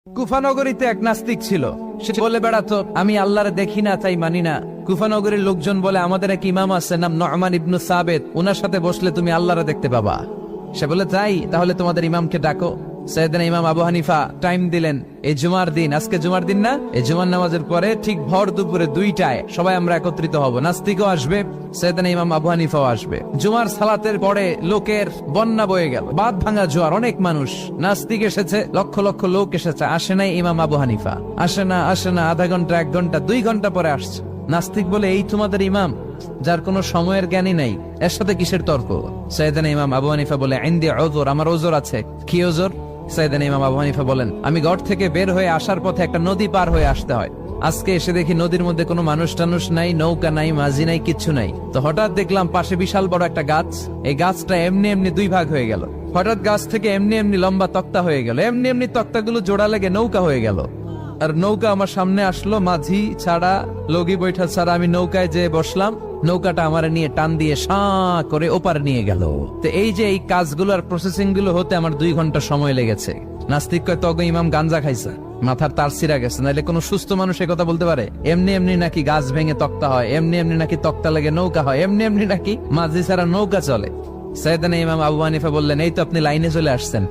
কুফানগরীতে এক নাস্তিক ছিল। সে বলে বেড়াতো, আমি আল্লাহরে দেখি না তাই মানি না। কুফানগরীর লোকজন বলে, আমাদের এক ইমাম আছে নাম নু'মান ইবনে সাবিত, উনার সাথে বসলে তুমি আল্লাহরে দেখতে পাবা। সে বলে, তাই তাহলে তোমাদের ইমামকে ডাকো। সাইয়েদনা ইমাম আবু হানিফা টাইম দিলেন, এই জুমার দিন, আজকে জুমার দিন না, এই জুমার নামাজের পরে ঠিক ভর দুপুরে 2টায় সবাই আমরা একত্রিত হব। নাস্তিকও আসবে, সাইয়েদনা ইমাম আবু হানিফাও আসবে। জুমার সালাতের পরে লোকের বন্যা বয়ে গেল, বাঁধ ভাঙা জোয়ার, অনেক মানুষ। নাস্তিক এসেছে, লক্ষ লক্ষ লোক এসেছে, আসে নাই ইমাম আবু হানিফা। আসে না আধা ঘন্টা, 1 ঘন্টা, 2 ঘন্টা পরে আসছে। নাস্তিক বলে, এই তোমাদের ইমাম যার কোনো সময়ের জ্ঞানই নাই, এর সাথে কিসের তর্ক? সাইয়েদনা ইমাম আবু হানিফা বলে, ইনদি উযর, আমার ওজর আছে। কি ওজর? সাইয়েদনা ইমাম আবু হানিফা বলেন, আমি ঘর থেকে বের হয়ে আসার পথে একটা নদী পার হয়ে আসতে হয়। আজকে এসে দেখি নদীর মধ্যে কোনো মানুষ টানুষ নাই, নৌকা নাই, মাঝি নাই, কিচ্ছু নাই। তো হঠাৎ দেখলাম পাশে বিশাল বড় একটা গাছ, এই গাছটা এমনি এমনি 2 ভাগ হয়ে গেল। হঠাৎ গাছ থেকে এমনি এমনি লম্বা তক্তা হয়ে গেল, এমনি এমনি তক্তাগুলো জোড়া লেগে নৌকা হয়ে গেল। আর নৌকা আমার সামনে আসলো, মাঝি ছাড়া, লগি বৈঠা ছাড়া। আমি নৌকায় যেয়ে বসলাম, নৌকাটা আমার নিয়ে টান দিয়ে সাঁ করে ওপারে নিয়ে গেল। তো এই যে এই কাজগুলো আর প্রসেসিং গুলো হতে আমার 2 ঘন্টা সময় লেগেছে। নাস্তিক কয়, তগ ইমাম গাঞ্জা খাইছে, মাথার তার ছিঁড়া গেছে, নাহলে কোনো সুস্থ মানুষ এ কথা বলতে পারে? এমনি এমনি নাকি গাছ ভেঙে তক্তা হয়, এমনি এমনি নাকি তক্তা লেগে নৌকা হয়, এমনি এমনি নাকি মাঝি ছাড়া নৌকা চলে? সাইয়েদনা ইমাম আবু হানিফা বললেন, এই তো আপনি লাইনে চলে আসছেন।